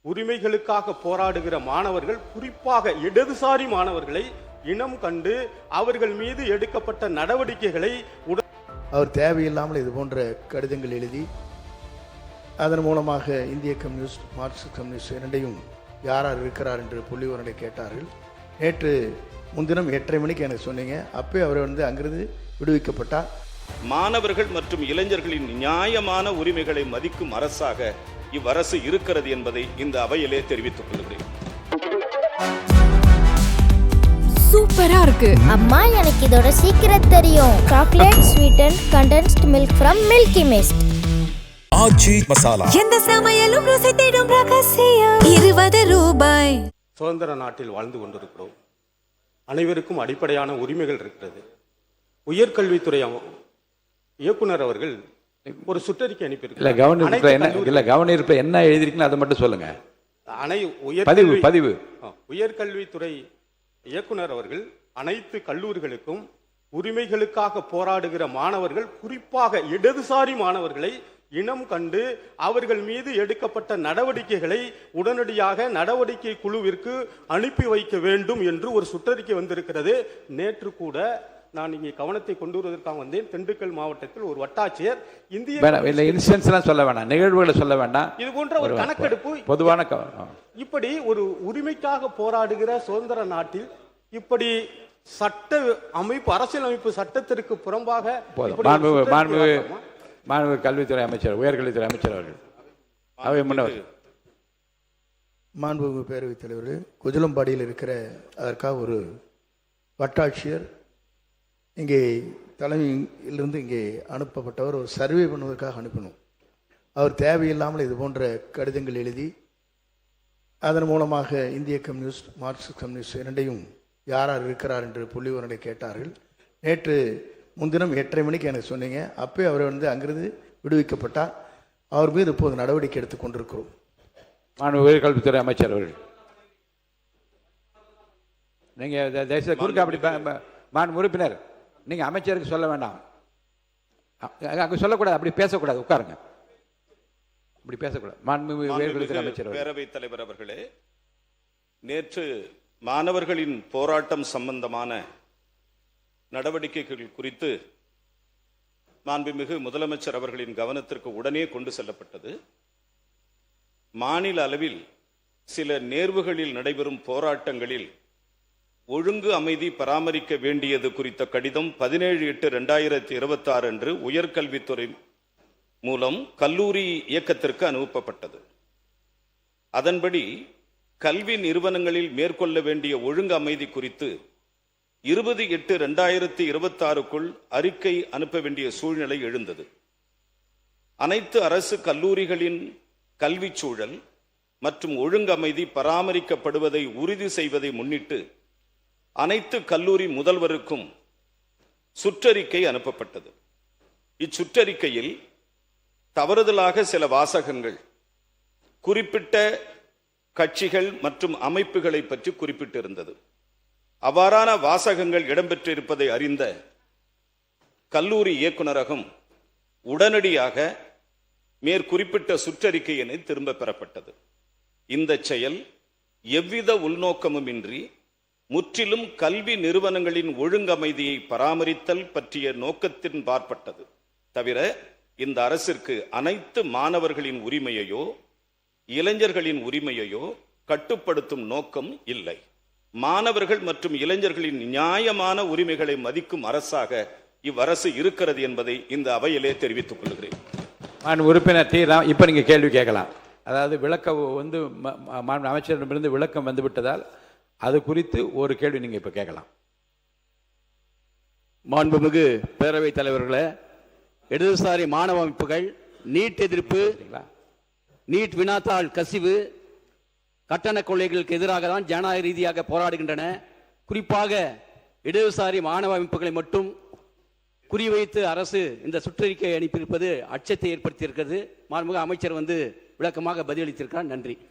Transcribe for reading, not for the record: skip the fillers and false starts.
உரிமைகளுக்காக போராடுகிற மாணவர்கள், குறிப்பாக இடதுசாரி மாணவர்களை இனம் கண்டு அவர்கள் மீது எடுக்கப்பட்ட நடவடிக்கைகளை அவர் தேவையில்லாமல் இது போன்ற கடிதங்கள் எழுதி அதன் மூலமாக இந்திய கம்யூனிஸ்ட், மார்க்சிஸ்ட் கம்யூனிஸ்ட் இரண்டையும் யார் இருக்கிறார் என்று புள்ளிவரனை கேட்டார்கள். நேற்று முன்தினம் 8:30 மணிக்கு எனக்கு சொன்னீங்க. அப்போ அவர் அங்கிருந்து விடுவிக்கப்பட்டார். மாணவர்கள் மற்றும் இளைஞர்களின் நியாயமான உரிமைகளை மதிக்கும் அரசாக இவ்வரசு இருக்கிறது என்பதை இந்த அவையிலே தெரிவித்துக் கொள்கிறேன். சூப்பரா இருக்கு அம்மா, எனக்கு இதோட சீக்கிரம் தெரியும். Chocolate sweetened condensed milk from milky mist. Aachi masala. எந்த சமையலும் ருசி தேடும் ரகசியம். 20 ரூபாய். சுதந்திர நாட்டில் வாழ்ந்து கொண்டிருக்கிறோம். அனைவருக்கும் அடிப்படையான உரிமைகள் இருக்கிறது. உயர்கல்வித்துறை இயக்குனர் அவர்கள் ஒரு சுற்றறிக்கை அனுப்பியிருக்கிறார். கவனிப்பு என்ன எழுதிருக்கீங்க அதை மட்டும் சொல்லுங்க. உயர்கல்வித்துறை இயக்குனர் அவர்கள் அனைத்து கல்லூரிகளுக்கும் உரிமைகளுக்காக போராடுகிற மாணவர்கள், குறிப்பாக இடதுசாரி மாணவர்களை இனம் கண்டு அவர்கள் மீது எடுக்கப்பட்ட நடவடிக்கைகளை உடனடியாக நடவடிக்கை குழுவிற்கு அனுப்பி வைக்க வேண்டும் என்று ஒரு சுற்றறிக்கை வந்திருக்கிறது. நேற்று கூட நான் இங்கே கவனத்தை கொண்டு வருவதற்காக வந்தேன். திண்டுக்கல் மாவட்டத்தில் ஒரு வட்டாட்சியர் சொல்ல வேண்டாம், நிகழ்வுகளை சொல்ல வேண்டாம். இது போன்ற ஒரு கணக்கெடுப்பு பொதுவான இப்படி ஒரு உரிமைக்காக போராடுகிற சுதந்திர நாட்டில் இப்படி சட்ட அமைப்பு, அரசியல் அமைப்பு சட்டத்திற்கு புறம்பாக மாண்பு கல்வித்துறை அமைச்சர், உயர்கல்வித்துறை அமைச்சர் அவர்கள் அவை முன்னவர் மாண்புமிகு பேரவைத் தலைவர் குஜலம்பாடியில் இருக்கிற அதற்காக ஒரு வட்டாட்சியர் இங்கே தலைமையிலிருந்து இங்கே அனுப்பப்பட்டவர் ஒரு சர்வே பண்ணுவதற்காக அனுப்பணும். அவர் தேவையில்லாமல் இது போன்ற கடிதங்கள் எழுதி அதன் மூலமாக இந்திய கம்யூனிஸ்ட், மார்க்சிஸ்ட் கம்யூனிஸ்ட் இரண்டையும் யார் இருக்கிறார் என்று புள்ளிவரனை கேட்டார்கள். நேற்று முன்தினம் 8:30 மணிக்கு எனக்கு சொன்னீங்க. அப்போ அவர் அங்கிருந்து விடுவிக்கப்பட்டார். அவர் மீது இப்போது நடவடிக்கை எடுத்துக் கொண்டிருக்கிறோம். மாண்பு உயர்கல்வித்துறை அமைச்சர் அவர்கள், நீங்கள் தேசிய குறுக்க அப்படி மாண்பு உறுப்பினர், நீங்கள் அமைச்சருக்கு சொல்ல வேண்டாம், அங்கே சொல்லக்கூடாது, அப்படி பேசக்கூடாது, உட்காருங்க, அப்படி பேசக்கூடாது. மாண்பு உயர்கல்வித்துறை அமைச்சர் பேரவைத் தலைவர் அவர்களே, நேற்று மாணவர்களின் போராட்டம் சம்பந்தமான நடவடிக்கைகள் குறித்து மாண்புமிகு முதலமைச்சர் அவர்களின் கவனத்திற்கு உடனே கொண்டு செல்லப்பட்டது. மாநில அளவில் சில நேர்வுகளில் நடைபெறும் போராட்டங்களில் ஒழுங்கு அமைதி பராமரிக்க வேண்டியது குறித்த கடிதம் 17/8/2026 அன்று உயர்கல்வித்துறை மூலம் கல்லூரி இயக்கத்திற்கு அனுப்பப்பட்டது. அதன்படி கல்வி நிறுவனங்களில் மேற்கொள்ள வேண்டிய ஒழுங்கு அமைதி குறித்து 20/8/2026 அறிக்கை அனுப்ப வேண்டிய சூழ்நிலை எழுந்தது. அனைத்து அரசு கல்லூரிகளின் கல்வி சூழல் மற்றும் ஒழுங்கு அமைதி பராமரிக்கப்படுவதை உறுதி செய்வதை முன்னிட்டு அனைத்து கல்லூரி முதல்வருக்கும் சுற்றறிக்கை அனுப்பப்பட்டது. இச்சுற்றறிக்கையில் தவறுதலாக சில வாசகங்கள் குறிப்பிட்ட கட்சிகள் மற்றும் அமைப்புகளை பற்றி குறிப்பிட்டிருந்தது. அவ்வாறான வாசகங்கள் இடம்பெற்றிருப்பதை அறிந்த கல்லூரி இயக்குநரகம் உடனடியாக மேற்குறிப்பிட்ட சுற்றறிக்கையினை திரும்ப பெறப்பட்டது. இந்த செயல் எவ்வித உள்நோக்கமுமின்றி முற்றிலும் கல்வி நிறுவனங்களின் ஒழுங்கமைதியை பராமரித்தல் பற்றிய நோக்கத்தின் பார்ப்பட்டது. தவிர இந்த அரசிற்கு அனைத்து மாணவர்களின் உரிமையையோ இளைஞர்களின் உரிமையையோ கட்டுப்படுத்தும் நோக்கம் இல்லை. மாணவர்கள் மற்றும் இளைஞர்களின் நியாயமான உரிமைகளை மதிக்கும் அரசாக இவ்வரசு இருக்கிறது என்பதை இந்த அவையிலே தெரிவித்துக் கொள்கிறேன். உறுப்பினர் இப்ப நீங்க கேள்வி கேட்கலாம். அதாவது விளக்கம் அமைச்சரிடமிருந்து விளக்கம் வந்துவிட்டதால் அது குறித்து ஒரு கேள்வி நீங்க இப்ப கேட்கலாம். மாண்புமிகு பேரவைத் தலைவர்களே, இடதுசாரி மாணவ அமைப்புகள் நீட் எதிர்ப்பு, நீட் வினாத்தாள் கசிவு, கட்டண கொள்ளைகளுக்கு எதிராக தான் ஜனநாயக ரீதியாக போராடுகின்றன. குறிப்பாக இடதுசாரி மாணவ அமைப்புகளை மட்டும் குறிவைத்து அரசு இந்த சுற்றறிக்கை அனுப்பியிருப்பது அச்சத்தை ஏற்படுத்தியிருக்கிறது. மாண்புமிகு அமைச்சர் விளக்கமாக பதிலளித்திருக்கிறார். நன்றி.